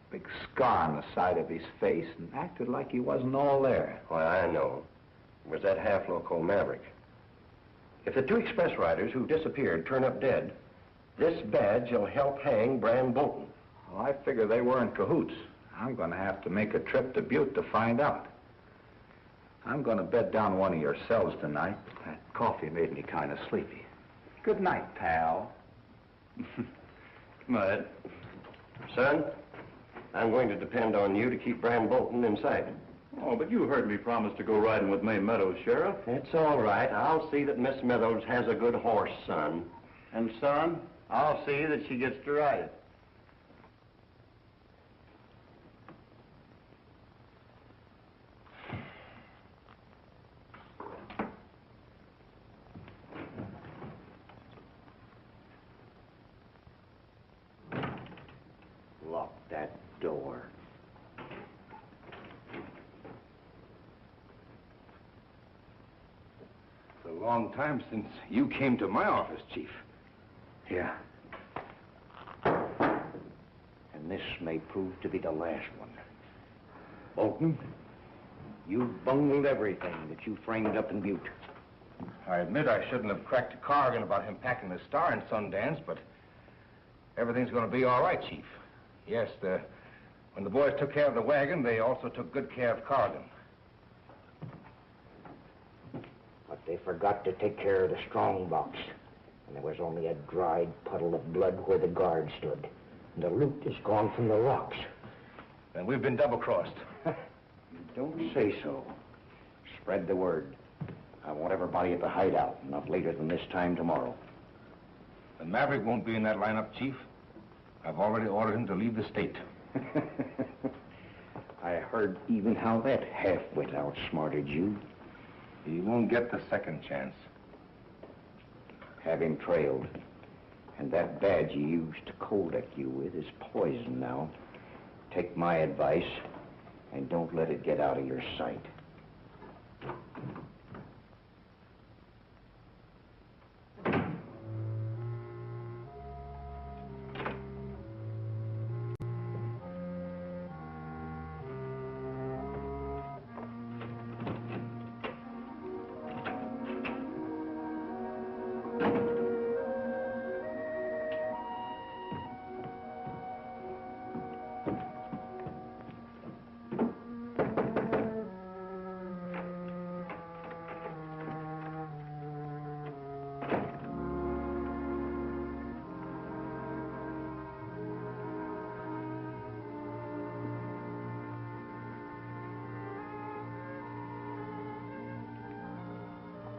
big scar on the side of his face and acted like he wasn't all there. Why, I know. It was that half-loco Maverick. If the two express riders who disappeared turn up dead, this badge will help hang Bran Bolton. Well, I figure they were in cahoots. I'm going to have to make a trip to Butte to find out. I'm going to bed down one of your cells tonight. That coffee made me kind of sleepy. Good night, pal. Good night. Son, I'm going to depend on you to keep Bran Bolton in sight. Oh, but you heard me promise to go riding with May Meadows, Sheriff. It's all right. I'll see that Miss Meadows has a good horse, son. And, son, I'll see that she gets to ride it. Lock that door. It's a long time since you came to my office, Chief. Yeah. And this may prove to be the last one. Bolton, you've bungled everything that you framed up in Butte. I admit I shouldn't have cracked a cargan about him packing the star in Sundance, but everything's going to be all right, Chief. Yes, when the boys took care of the wagon, they also took good care of Cargan. But they forgot to take care of the strong box. And there was only a dried puddle of blood where the guard stood. And the loot is gone from the rocks. And we've been double-crossed. Don't say so. Spread the word. I want everybody at the hideout, not later than this time tomorrow. The Maverick won't be in that lineup, Chief. I've already ordered him to leave the state. I heard even how that half-wit outsmarted you. He won't get the second chance. Have him trailed. And that badge you used to Kodak you with is poison now. Take my advice and don't let it get out of your sight.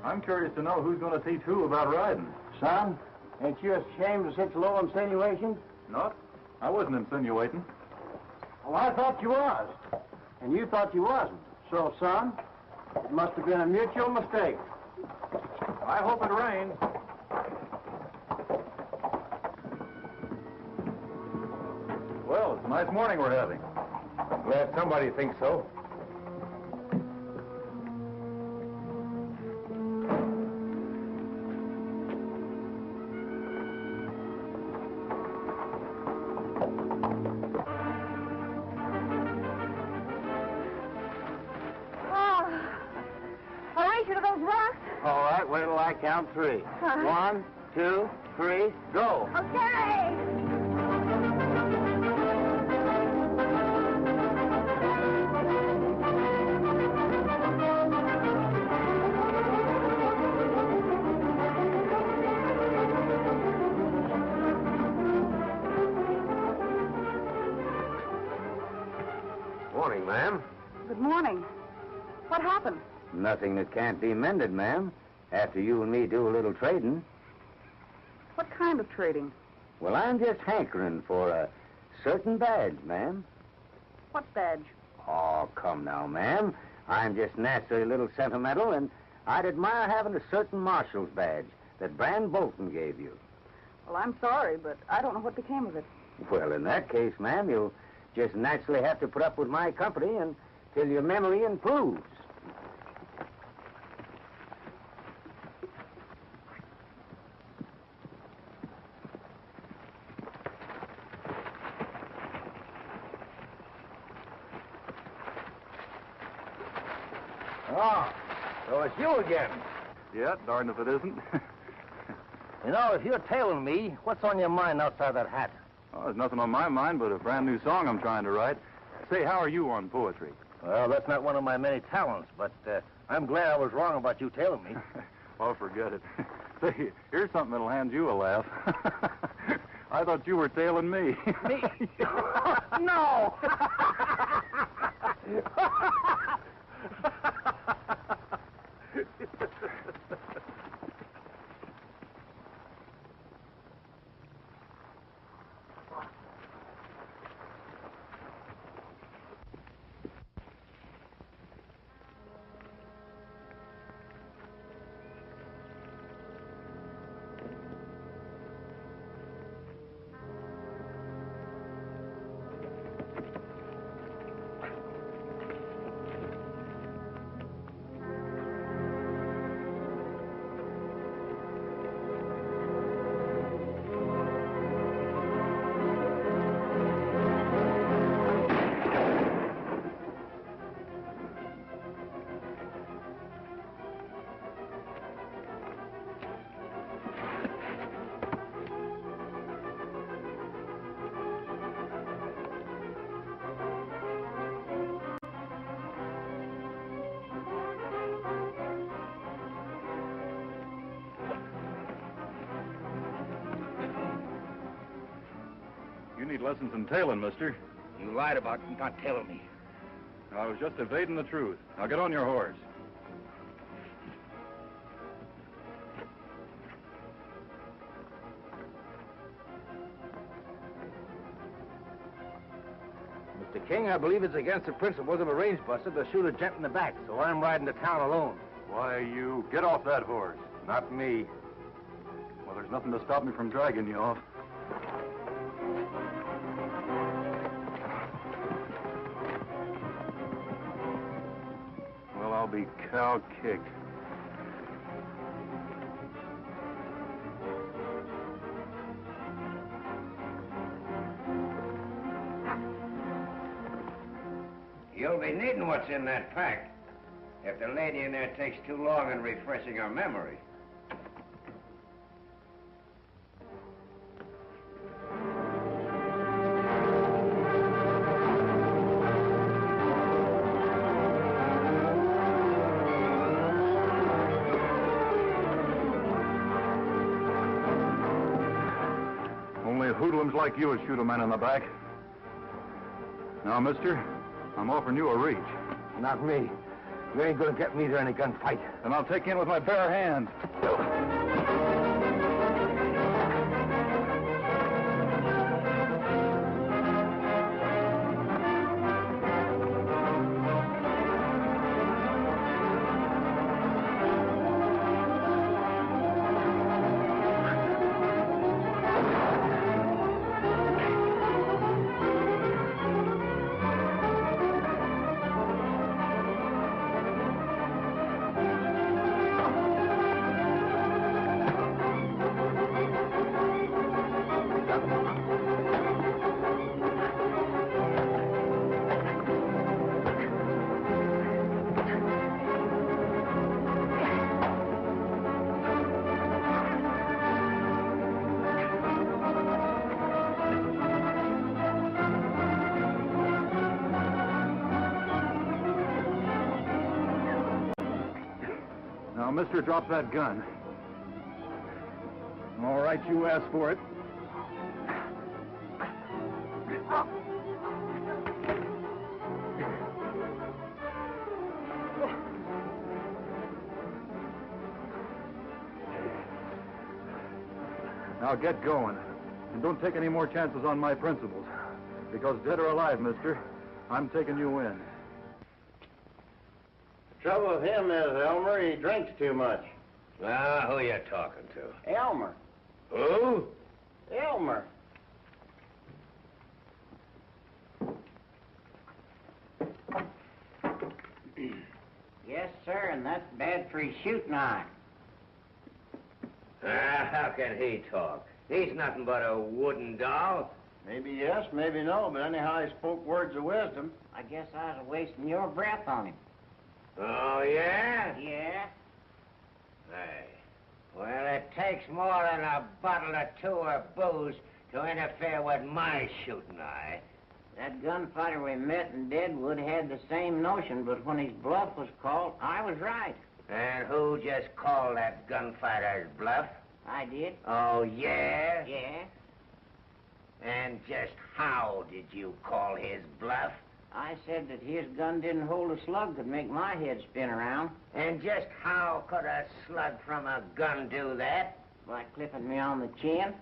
I'm curious to know who's going to teach who about riding. Son, ain't you ashamed of such low insinuations? Not. I wasn't insinuating. Well, I thought you was. And you thought you wasn't. So, son, it must have been a mutual mistake. I hope it rains. Well, it's a nice morning we're having. I'm glad somebody thinks so. All right, wait till I count 3. 1, 2, 3, go. Okay. Morning, ma'am. Good morning. What happened? Nothing that can't be mended, ma'am. After you and me do a little trading. What kind of trading? Well, I'm just hankering for a certain badge, ma'am. What badge? Oh, come now, ma'am. I'm just naturally a little sentimental, and I'd admire having a certain marshal's badge that Brand Bolton gave you. Well, I'm sorry, but I don't know what became of it. Well, in that case, ma'am, you'll just naturally have to put up with my company until your memory improves. Oh, so it's you again. Yeah, darn if it isn't. You know, if you're tailing me, what's on your mind outside that hat? Oh, there's nothing on my mind but a brand new song I'm trying to write. Say, how are you on poetry? Well, that's not one of my many talents, but I'm glad I was wrong about you tailing me. Oh, forget it. Say, here's something that'll hand you a laugh. I thought you were tailing me. Me? No! You need lessons in tailing, mister. You lied about not tailing me. I was just evading the truth. Now get on your horse. Mr. King, I believe it's against the principles of a range buster to shoot a gent in the back, so I'm riding to town alone. Why, you get off that horse. Not me. Well, there's nothing to stop me from dragging you off. Well, I'll be cow-kicked. You'll be needing what's in that pack if the lady in there takes too long in refreshing her memory. Only hoodlums like you would shoot a man in the back. Now, mister, I'm offering you a reach. Not me. You ain't gonna get me to any gunfight. And I'll take you in with my bare hands. Now, mister, drop that gun. All right, you asked for it. Now get going. And don't take any more chances on my principles. Because dead or alive, mister, I'm taking you in. The trouble with him is, Elmer, he drinks too much. Ah, who you talking to? Elmer. Who? Elmer. Yes, sir, and that's bad for his shooting eye. Ah, how can he talk? He's nothing but a wooden doll. Maybe yes, maybe no, but anyhow, he spoke words of wisdom. I guess I was wasting your breath on him. Oh, yeah? Yeah? Hey. Well, it takes more than a bottle or two of booze to interfere with my shooting eye. That gunfighter we met in Deadwood had the same notion, but when his bluff was called, I was right. And who just called that gunfighter's bluff? I did. Oh, yeah? Yeah? And just how did you call his bluff? I said that his gun didn't hold a slug that make my head spin around. And just how could a slug from a gun do that? By clipping me on the chin.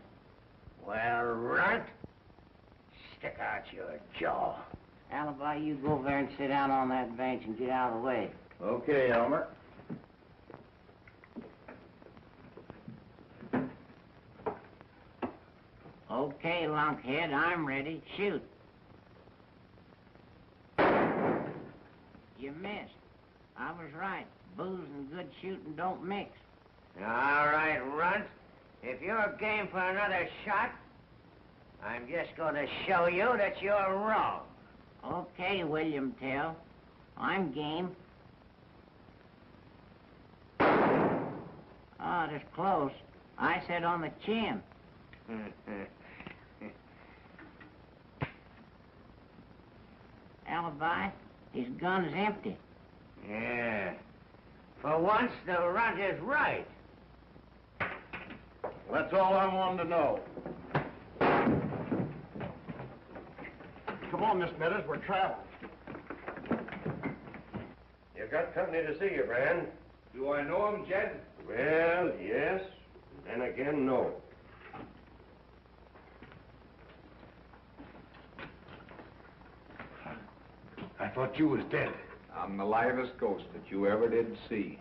Well, runt, stick out your jaw. Alibi, you go over there and sit down on that bench and get out of the way. Okay, Elmer. Okay, lunkhead, I'm ready. Shoot. You missed. I was right. Booze and good shooting don't mix. All right, runt. If you're game for another shot, I'm just going to show you that you're wrong. Okay, William Tell. I'm game. Oh, it is close. I said on the chin. Alibi, his gun's empty. Yeah. For once, the runt is right. That's all I wanted to know. Come on, Miss Meadows, we're traveling. You've got company to see you, Brand. Do I know him, Jed? Well, yes, and then again, no. I thought you was dead. I'm the livest ghost that you ever did see.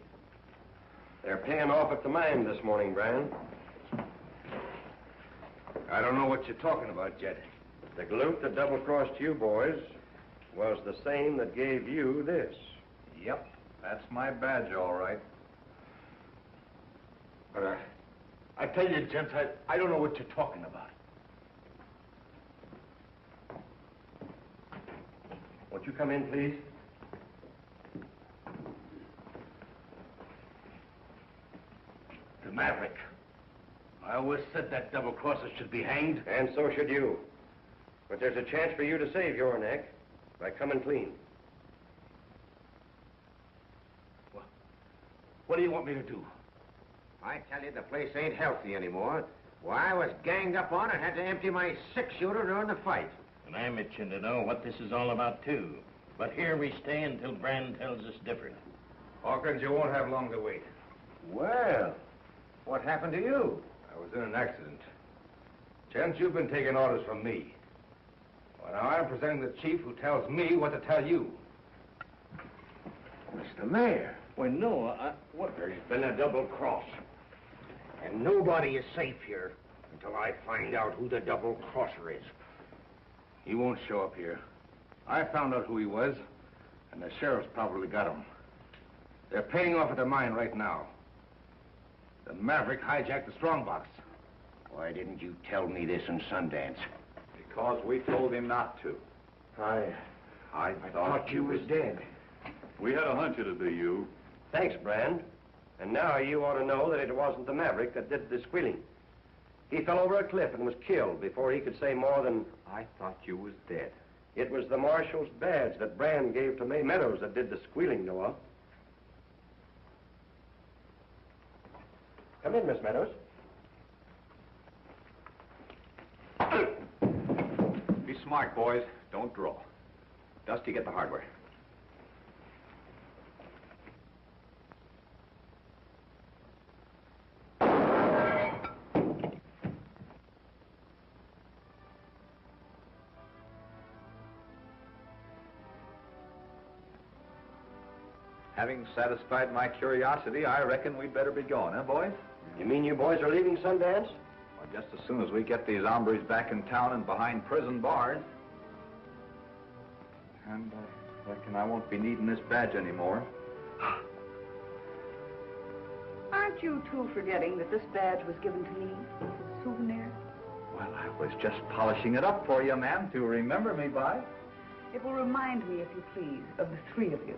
They're paying off at the mine this morning, Brand. I don't know what you're talking about, Jed. The galoot that double-crossed you boys was the same that gave you this. Yep, that's my badge, all right. But I tell you, gents, I don't know what you're talking about. Won't you come in, please? The Maverick. I always said that double-crosser should be hanged. And so should you. But there's a chance for you to save your neck by coming clean. What do you want me to do? I tell you, the place ain't healthy anymore. Why, I was ganged up on and had to empty my six-shooter during the fight. And I'm itching to know what this is all about, too. But here we stay until Brand tells us different. Hawkins, you won't have long to wait. Well, what happened to you? I was in an accident. Gents, you've been taking orders from me. Well, now I'm presenting the chief who tells me what to tell you. Mr. Mayor. Well, no, what? There's been a double cross. And nobody is safe here until I find out who the double crosser is. He won't show up here. I found out who he was, and the sheriff's probably got him. They're paying off at the mine right now. The Maverick hijacked the strongbox. Why didn't you tell me this in Sundance? Because we told him not to. I thought you was dead. We had a hunch it'd be you. Thanks, Brand. And now you ought to know that it wasn't the Maverick that did the squealing. He fell over a cliff and was killed before he could say more than... I thought you was dead. It was the marshal's badge that Brand gave to May Meadows that did the squealing, Noah. Come in, Miss Meadows. Be smart, boys. Don't draw. Dusty, get the hardware. Having satisfied my curiosity, I reckon we'd better be going, huh, boys? You mean you boys are leaving Sundance? Well, just as soon as we get these hombres back in town and behind prison bars. And I reckon I won't be needing this badge anymore. Aren't you two forgetting that this badge was given to me as a souvenir? Well, I was just polishing it up for you, ma'am, to remember me by. It will remind me, if you please, of the three of you.